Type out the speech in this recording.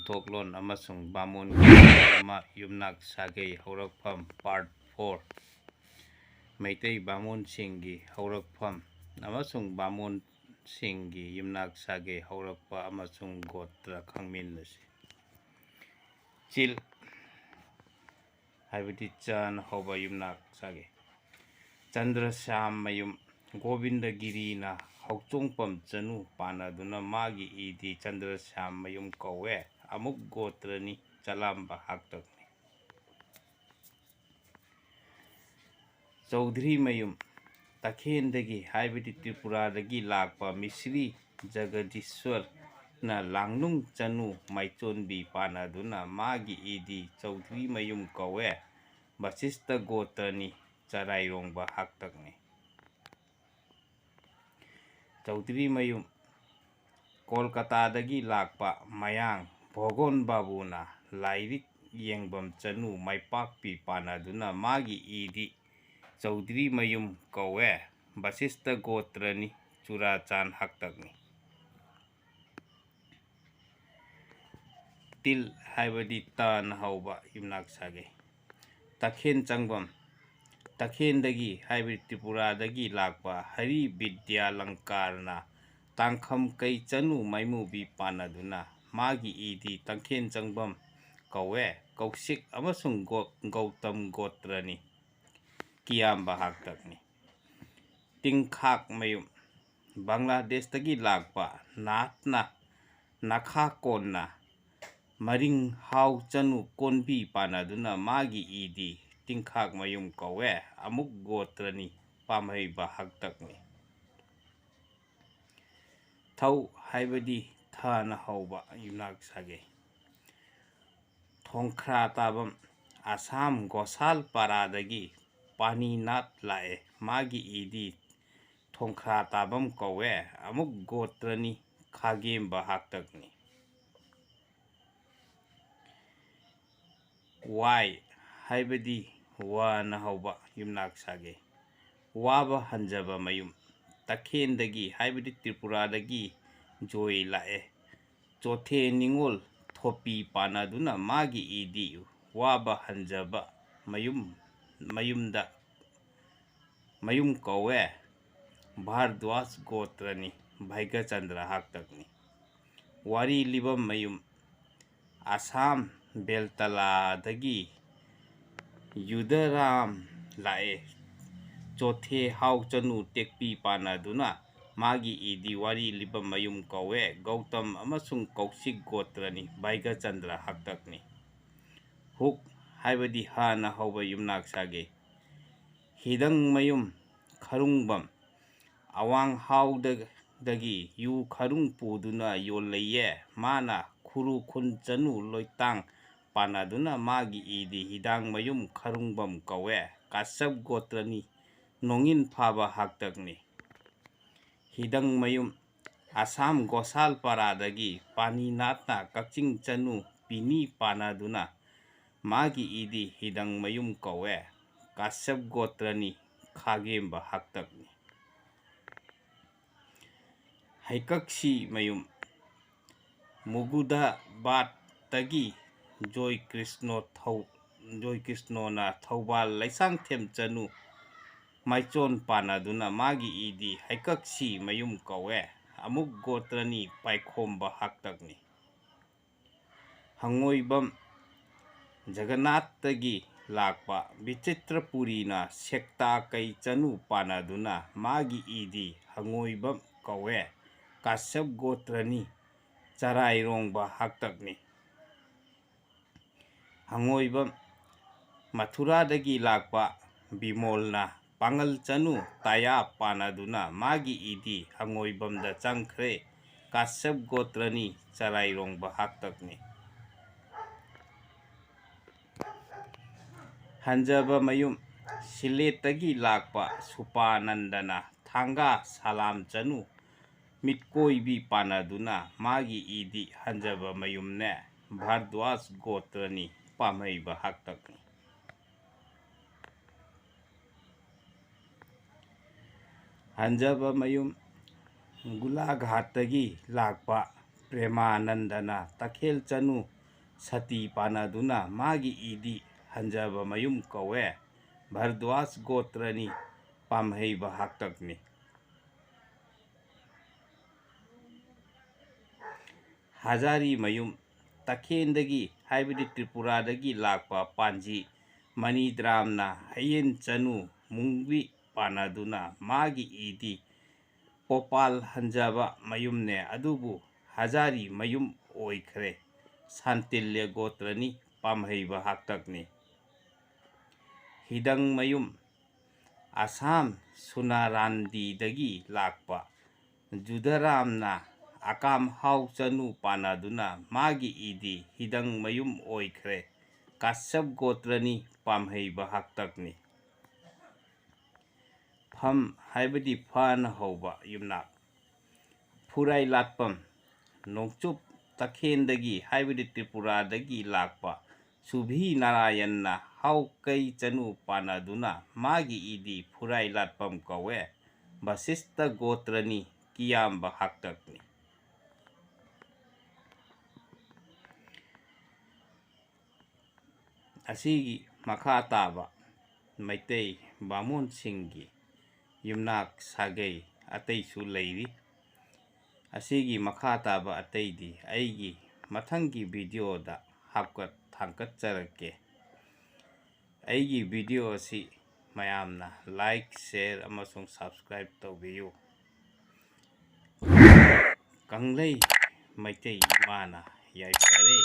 khunthoklon amasung bamon yumnak sagei hourakfam part 4 Meitei bamon singgi hourakfam amasung bamon singgi yumnak sagei hourakpa amasung gotra khangminnasi chil haibati chan hoba yumnak sagei chandra sham mayum govinda girina hauchongpam chanu panaduna magi idi chandra sham mayum kawe amuk gotrani chalamba haktakni Chaudhry mayum takhendagi haibati Tripura-dagi lakpa misri Jagadishwar na langnung chanu maichonbi panaduna magi idi Chaudhry mayum kawe Vasista gotrani charairongba haktakni Chaudhry mayum Kolkata-dagi lakpa mayang Bhogon babuna lairik yengbam chanu maipakpi panaduna magi idi Chaudhry mayum kawe Vasista gotrani churachan haktakni til haibadi tan hauba yumnak sagei takhen changbam takhendagi haibadi Tripura-dagi lakpa hari vidya lankarna tangkham kai chanu maimubi panaduna magi idi takhen changbam kawe kaushik amasung gautam gotrani kiyamba haktakni tingkhak mayum Bangladesh-dagi lakpa natna nakha konna maring hau chanu konbi panaduna magi idi tingkhak mayum kawe amuk gotrani amaiba haktakni thau haibadi thana hauba yumnak sagei thongkhra tabam Assam Gosal Paradagi paninat lae magi idi thongkhra tabam kawe amuk gotrani khagemba haktakni wai haibadi wana hauba yumnak sagei waba hanjaba mayum takhendagi haibadi Tripura-dagi joy lae chothe ningol thopi panaduna magi idi waba hanjaba mayum kawe Bhardwaj gotrani bhaiga chandra haktakni wari libam mayum Assam Beltala-dagi Yudaram lae chothe hau chanu tekpi panaduna magi idi wari libam mayum kawe Gautam amasung Kaushik gotrani bhaiga chandra haktakni huk haibadi hana hauba yumnak sagei hidang mayum kharungbam awang haudagi yu kharung puduna yollaiye mana khuru khun chanu loitang panaduna magi idi hidang mayum kharungbam kawe kasab gotrani nongin phaba haktakni hidang mayum Assam Gosal Paradagi paninatna kakching chanu pini panaduna magi idi hidang mayum kawe kasab gotrani khagemba haktakni haikaksi mayum Mugudabad-dagi Joy Krishno na Thoubal laisang them chanu maichon panaduna magi idi haikaksi mayum kawe amuk gotrani paikhomba haktakni hangoibam Jagannath-dagi lakpa Vichitrapuri-na sekta kai chanu panaduna magi idi hangoibam kawe kasab gotrani charairongba haktakni hangoibam Mathura-dagi lakpa Bimolna pangal chanu taya panaduna magi idi hangoibamda changkhre kasab gotrani charairongba haktakni hanjaba mayum Sylhet-dagi lakpa Supanandana thanga salam chanu mitkoibi panaduna magi idi hanjaba mayumne Bhardwaj gotrani amaiba haktakni hanjaba mayum Gulaghat-dagi lakpa Premanandana takhel chanu ꯁꯇꯤ ꯄꯥꯟꯅꯗꯨꯅ ꯃꯥꯒꯤ ꯏꯗꯤ ꯍꯟꯖꯕ ꯃꯌꯨꯝ ꯀꯧꯋꯦ ꯚꯔꯗ꯭ꯋꯥꯖ ꯒꯣꯇ꯭ꯔꯅꯤ ꯄꯥꯝꯍꯩꯕ ꯍꯥꯛꯇꯛꯅꯤ ꯍꯖꯥꯔꯤ ꯃꯌꯨꯝ ꯇꯈꯦꯟꯗꯒꯤ ꯍꯥꯏꯕꯗꯤ ꯇ꯭ꯔꯤꯄꯨꯔꯥꯗꯒꯤ ꯂꯥꯛꯄ ꯄꯥꯟꯖꯤ ꯃꯅꯤꯗ꯭ꯔꯥꯝꯅ ꯍꯌꯦꯟ ꯆꯅꯨ ꯃꯨꯡꯕꯤ ꯄꯥꯟꯅꯗꯨꯅ ꯃꯥꯒꯤ ꯏꯗꯤ ꯄꯣꯄꯥꯜ ꯍꯟꯖꯕ ꯃꯌꯨꯝꯅꯦ ꯑꯗꯨꯕꯨ ꯍꯖꯥꯔꯤ ꯃꯌꯨꯝ ꯑꯣꯏꯈ꯭ꯔꯦ ꯁꯥꯟꯇꯤꯜꯌ ꯒꯣꯇ꯭ꯔꯅꯤ ꯄꯥꯝꯍꯩꯕ ꯍꯥꯛꯇꯛꯅꯤ ꯍꯤꯗꯪ ꯃꯌꯨꯝ ꯑꯁꯥꯝ ꯁꯨꯅꯥꯔꯥꯟꯗꯤꯗꯒꯤ ꯂꯥꯛꯄ ꯖꯨꯙꯥꯔꯥꯝꯅ ꯑꯀꯥꯝ ꯍꯥꯎ ꯆꯅꯨ ꯄꯥꯟꯅꯗꯨꯅ ꯃꯥꯒꯤ ꯏꯗꯤ ꯍꯤꯗꯪ ꯃꯌꯨꯝ ꯑꯣꯏꯈ꯭ꯔꯦ ꯀꯥꯁ꯭ꯌꯞ ꯒꯣꯇ꯭ꯔꯅꯤ ꯄꯥꯝꯍꯩꯕ ꯍꯥꯛꯇꯛꯅꯤ ꯐꯝ ꯍꯥꯏꯕꯗꯤ ꯐꯅ ꯍꯧꯕ ꯌꯨꯝꯅꯥꯛ ꯐꯨꯔꯥꯏ ꯂꯥꯠꯄꯝ ꯅꯣꯡꯆꯨꯞ ꯇꯈꯦꯟꯗꯒꯤ ꯍꯥꯏꯕꯗꯤ ꯇ꯭ꯔꯤꯄꯨꯔꯥꯗꯒꯤ ꯂꯥꯛꯄ ꯁꯨꯚꯤ ꯅꯥꯔꯥꯌꯟꯅ ꯍꯥꯎ ꯀꯩ ꯆꯅꯨ ꯄꯥꯟꯅꯗꯨꯅ ꯃꯥꯒꯤ ꯏꯗꯤ ꯐꯨꯔꯥꯏ ꯂꯥꯠꯄꯝ ꯀꯧꯋꯦ ꯚꯁꯤꯁꯇ ꯒꯣꯇ꯭ꯔꯅꯤ ꯀꯤꯌꯥꯝꯕ ꯍꯥꯛꯇꯛꯅꯤ ꯑꯁꯤꯒꯤ ꯃꯈꯥ ꯇꯥꯕ ꯃꯩꯇꯩ ꯕꯥꯃꯣꯟꯁꯤꯡꯒꯤ ꯌꯨꯝꯅꯥꯛ ꯁꯥꯒꯩ ꯑꯇꯩꯁꯨ ꯂꯩꯔꯤ ꯑꯁꯤꯒꯤ ꯃꯈꯥ ꯇꯥꯕ ꯑꯇꯩꯗꯤ ꯑꯩꯒꯤ ꯃꯊꯪꯒꯤ ꯚꯤꯗꯤꯑꯣꯗ ꯊꯥꯡꯀꯠꯆꯔꯛꯀꯦ ꯑꯩꯒꯤ ꯚꯤꯗꯤꯑꯣ ꯑꯁꯤ ꯃꯌꯥꯝꯅ ꯂꯥꯏꯛ ꯁꯦꯌꯔ ꯑꯃꯁꯨꯡ ꯁꯕꯁꯀ꯭ꯔꯥꯏꯕ ꯇꯧꯕꯤꯌꯨ ꯀꯪꯂꯩ ꯃꯩꯇꯩ ꯏꯃꯥꯅ ꯌꯥꯏꯐꯔꯦ